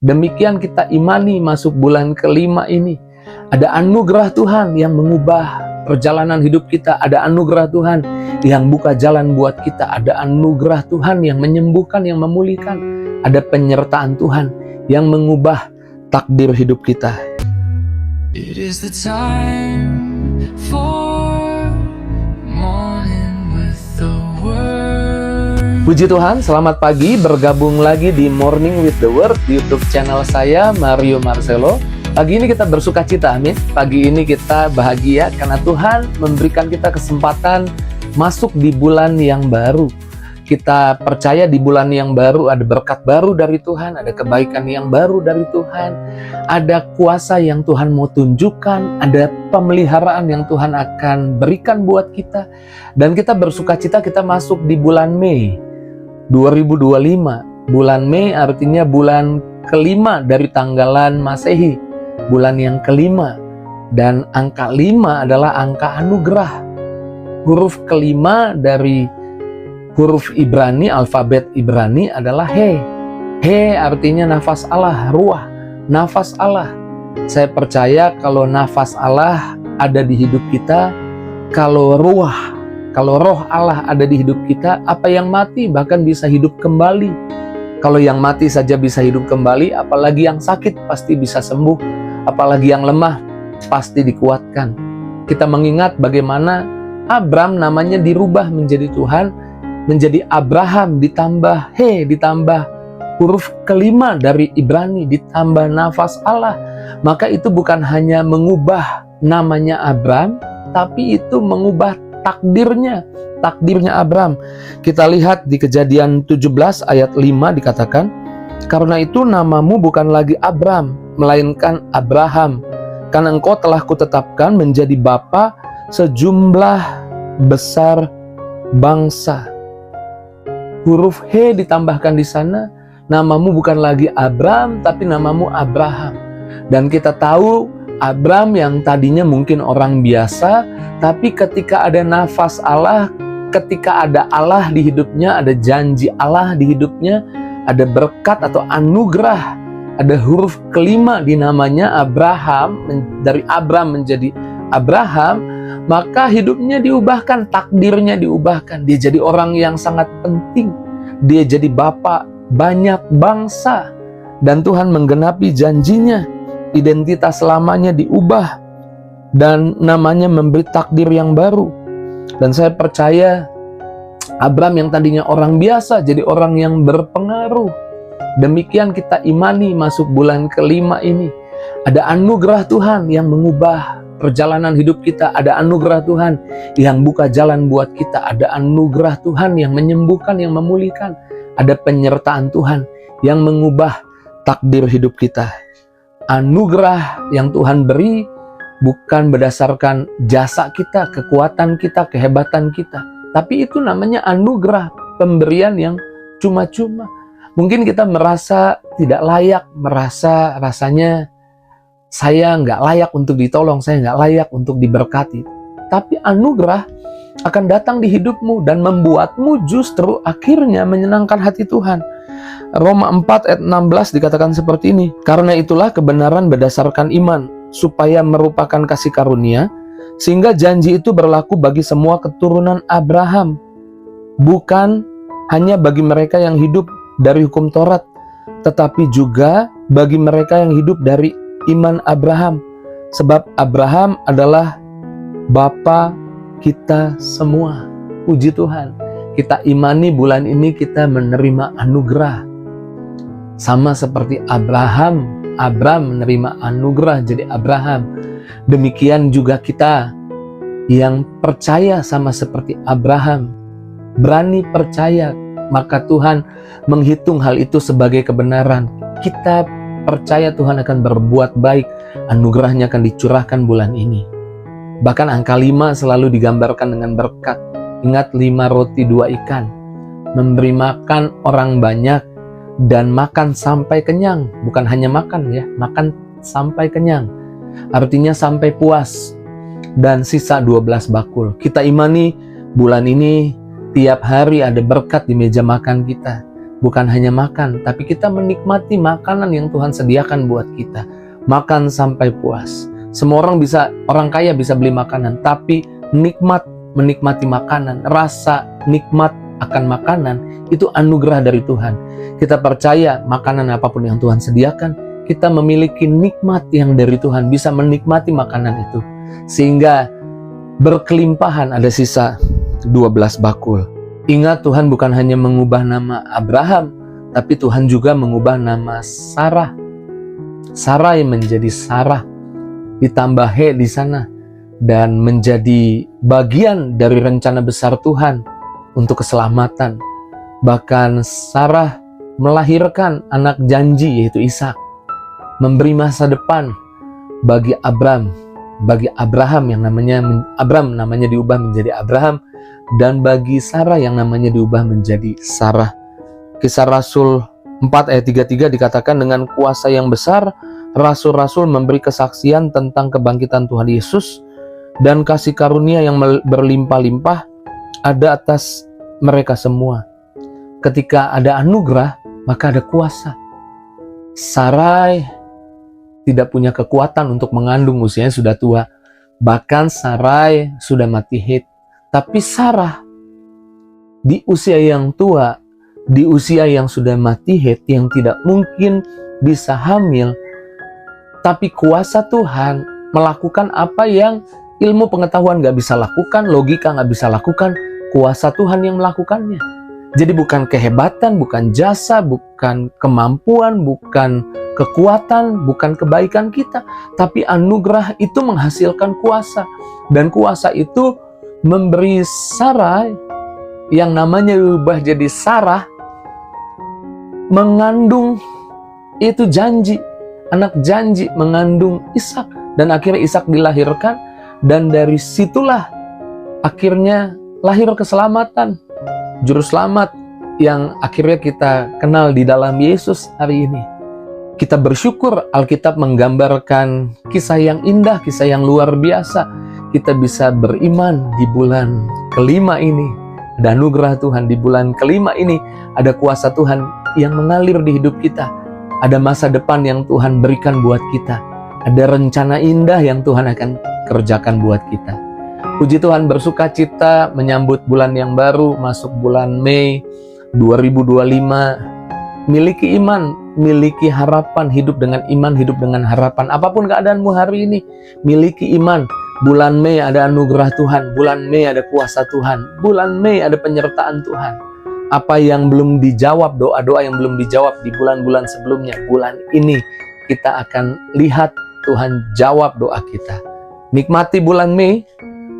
Demikian kita imani masuk bulan kelima ini. Ada anugerah Tuhan yang mengubah perjalanan hidup kita. Ada anugerah Tuhan yang buka jalan buat kita. Ada anugerah Tuhan yang menyembuhkan, yang memulihkan. Ada penyertaan Tuhan yang mengubah takdir hidup kita. It is the time for morning with the word. Puji Tuhan, selamat pagi, bergabung lagi di Morning with the Word YouTube channel saya, Mario Marcelo. Pagi ini kita bersuka cita, amin. Pagi ini kita bahagia karena Tuhan memberikan kita kesempatan masuk di bulan yang baru. Kita percaya di bulan yang baru ada berkat baru dari Tuhan, ada kebaikan yang baru dari Tuhan, ada kuasa yang Tuhan mau tunjukkan, ada pemeliharaan yang Tuhan akan berikan buat kita. Dan kita bersuka cita kita masuk di bulan Mei 2025. Bulan Mei artinya bulan kelima dari tanggalan Masehi, bulan yang kelima. Dan angka 5 adalah angka anugerah. Huruf kelima dari huruf Ibrani, alfabet Ibrani adalah He. He artinya nafas Allah, ruah, nafas Allah. Saya percaya kalau nafas Allah ada di hidup kita, kalau roh Allah ada di hidup kita, apa yang mati bahkan bisa hidup kembali. Kalau yang mati saja bisa hidup kembali, apalagi yang sakit pasti bisa sembuh, apalagi yang lemah pasti dikuatkan. Kita mengingat bagaimana Abram namanya dirubah menjadi Tuhan, menjadi Abraham, ditambah He, ditambah huruf kelima dari Ibrani, ditambah nafas Allah. Maka itu bukan hanya mengubah namanya Abram, tapi itu mengubah takdirnya Abram. Kita lihat di Kejadian 17 ayat 5 dikatakan, "Karena itu namamu bukan lagi Abram, melainkan Abraham, karena engkau telah kutetapkan menjadi bapa sejumlah besar bangsa." Huruf He ditambahkan di sana, namamu bukan lagi Abram, tapi namamu Abraham. Dan kita tahu Abram yang tadinya mungkin orang biasa, tapi ketika ada nafas Allah, ketika ada Allah di hidupnya, ada janji Allah di hidupnya, ada berkat atau anugerah, ada huruf kelima di namanya Abraham, dari Abram menjadi Abraham, maka hidupnya diubahkan, takdirnya diubahkan. Dia jadi orang yang sangat penting. Dia jadi bapak banyak bangsa. Dan Tuhan menggenapi janjinya. Identitas lamanya diubah. Dan namanya memberi takdir yang baru. Dan saya percaya Abram yang tadinya orang biasa jadi orang yang berpengaruh. Demikian kita imani masuk bulan kelima ini. Ada anugerah Tuhan yang mengubah perjalanan hidup kita, ada anugerah Tuhan yang buka jalan buat kita, ada anugerah Tuhan yang menyembuhkan, yang memulihkan, ada penyertaan Tuhan yang mengubah takdir hidup kita. Anugerah yang Tuhan beri bukan berdasarkan jasa kita, kekuatan kita, kehebatan kita, tapi itu namanya anugerah, pemberian yang cuma-cuma. Mungkin kita merasa tidak layak, merasa rasanya saya nggak layak untuk ditolong, saya nggak layak untuk diberkati. Tapi anugerah akan datang di hidupmu dan membuatmu justru akhirnya menyenangkan hati Tuhan. Roma 4 ayat 16 dikatakan seperti ini, "Karena itulah kebenaran berdasarkan iman, supaya merupakan kasih karunia, sehingga janji itu berlaku bagi semua keturunan Abraham, bukan hanya bagi mereka yang hidup dari hukum Taurat, tetapi juga bagi mereka yang hidup dari iman Abraham, sebab Abraham adalah bapa kita semua." Puji Tuhan, kita imani bulan ini kita menerima anugerah. Sama seperti Abram menerima anugerah jadi Abraham. Demikian juga kita yang percaya sama seperti Abraham, berani percaya, maka Tuhan menghitung hal itu sebagai kebenaran. Kita percaya Tuhan akan berbuat baik, anugerahnya akan dicurahkan bulan ini. Bahkan angka 5 selalu digambarkan dengan berkat. Ingat 5 roti 2 ikan, memberi makan orang banyak dan makan sampai kenyang. Bukan hanya makan ya, makan sampai kenyang. Artinya sampai puas. Dan sisa 12 bakul. Kita imani bulan ini tiap hari ada berkat di meja makan kita. bukan hanya makan, tapi kita menikmati makanan yang Tuhan sediakan buat kita. Makan sampai puas. Semua orang kaya bisa beli makanan, tapi menikmati makanan, rasa nikmat akan makanan, itu anugerah dari Tuhan. Kita percaya makanan apapun yang Tuhan sediakan, kita memiliki nikmat yang dari Tuhan, bisa menikmati makanan itu. Sehingga berkelimpahan, ada sisa 12 bakul. Ingat, Tuhan bukan hanya mengubah nama Abraham, tapi Tuhan juga mengubah nama Sarah. Sarai menjadi Sarah, ditambah He di sana, dan menjadi bagian dari rencana besar Tuhan untuk keselamatan. Bahkan Sarah melahirkan anak janji, yaitu Ishak, memberi masa depan bagi Abraham yang namanya diubah menjadi Abraham, dan bagi Sarah yang namanya diubah menjadi Sarah. Kisah Rasul 4 ayat 33 dikatakan, dengan kuasa yang besar rasul-rasul memberi kesaksian tentang kebangkitan Tuhan Yesus, dan kasih karunia yang berlimpah-limpah ada atas mereka semua. Ketika ada anugerah, maka ada kuasa. Sarai tidak punya kekuatan untuk mengandung, usianya sudah tua. Bahkan Sarai sudah mati haid. Tapi Sarah di usia yang tua, di usia yang sudah mati haid, yang tidak mungkin bisa hamil, tapi kuasa Tuhan melakukan apa yang ilmu pengetahuan gak bisa lakukan, logika gak bisa lakukan, kuasa Tuhan yang melakukannya. Jadi bukan kehebatan, bukan jasa, bukan kemampuan, bukan kekuatan, bukan kebaikan kita, tapi anugerah itu menghasilkan kuasa. Dan kuasa itu memberi Sarai, yang namanya diubah jadi Sarah, mengandung, itu janji, anak janji, mengandung Ishak. Dan akhirnya Ishak dilahirkan, dan dari situlah akhirnya lahir keselamatan, juru selamat yang akhirnya kita kenal di dalam Yesus hari ini. Kita bersyukur Alkitab menggambarkan kisah yang indah, kisah yang luar biasa. Kita bisa beriman di bulan kelima ini. Ada anugerah Tuhan di bulan kelima ini. Ada kuasa Tuhan yang mengalir di hidup kita. Ada masa depan yang Tuhan berikan buat kita. Ada rencana indah yang Tuhan akan kerjakan buat kita. Puji Tuhan, bersuka cita menyambut bulan yang baru, masuk bulan Mei 2025. Miliki iman, miliki harapan, hidup dengan iman, hidup dengan harapan. Apapun keadaanmu hari ini, miliki iman. Bulan Mei ada anugerah Tuhan, bulan Mei ada kuasa Tuhan, bulan Mei ada penyertaan Tuhan. Apa yang belum dijawab, doa-doa yang belum dijawab di bulan-bulan sebelumnya, bulan ini kita akan lihat Tuhan jawab doa kita. Nikmati bulan Mei,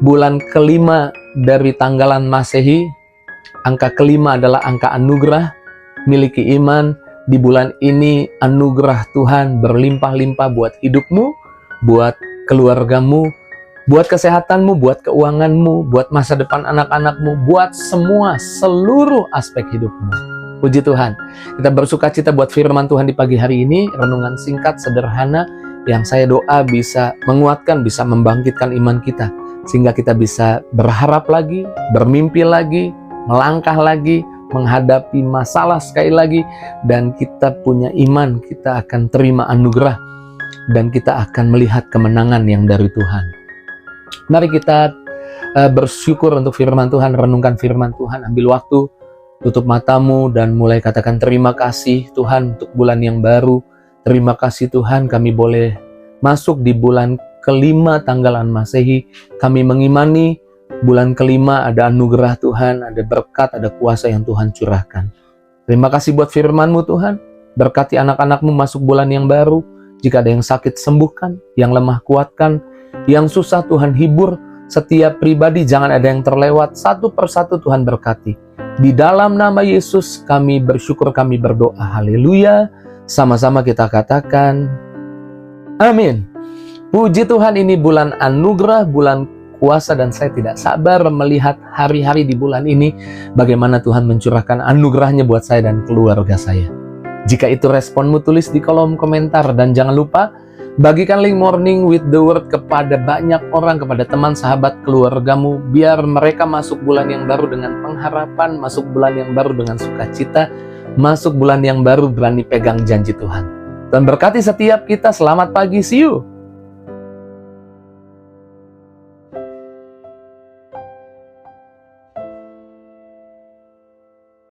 bulan kelima dari tanggalan Masehi. Angka kelima adalah angka anugerah. Miliki iman, di bulan ini anugerah Tuhan berlimpah-limpah buat hidupmu, buat keluargamu, buat kesehatanmu, buat keuanganmu, buat masa depan anak-anakmu, buat seluruh aspek hidupmu. Puji Tuhan. Kita bersuka cita buat firman Tuhan di pagi hari ini, renungan singkat, sederhana, yang saya doa bisa menguatkan, bisa membangkitkan iman kita, sehingga kita bisa berharap lagi, bermimpi lagi, melangkah lagi, menghadapi masalah sekali lagi, dan kita punya iman, kita akan terima anugerah, dan kita akan melihat kemenangan yang dari Tuhan. Mari kita bersyukur untuk firman Tuhan, renungkan firman Tuhan, ambil waktu, tutup matamu, dan mulai katakan terima kasih Tuhan untuk bulan yang baru. Terima kasih Tuhan, kami boleh masuk di bulan kelima tanggalan Masehi. Kami mengimani bulan kelima ada anugerah Tuhan, ada berkat, ada kuasa yang Tuhan curahkan. Terima kasih buat firman-Mu Tuhan. Berkati anak-anak-Mu masuk bulan yang baru. Jika ada yang sakit, sembuhkan. Yang lemah, kuatkan. Yang susah, Tuhan hibur. Setiap pribadi, jangan ada yang terlewat. Satu persatu Tuhan berkati. Di dalam nama Yesus kami bersyukur, kami berdoa. Haleluya. Sama-sama kita katakan amin. Puji Tuhan, ini bulan anugerah, bulan kuasa, dan saya tidak sabar melihat hari-hari di bulan ini bagaimana Tuhan mencurahkan anugerahnya buat saya dan keluarga saya. Jika itu responmu, tulis di kolom komentar, dan jangan lupa bagikan link Morning with the Word kepada banyak orang, kepada teman, sahabat, keluargamu, biar mereka masuk bulan yang baru dengan pengharapan, masuk bulan yang baru dengan sukacita, masuk bulan yang baru berani pegang janji Tuhan. Dan berkati setiap kita. Selamat pagi, see you.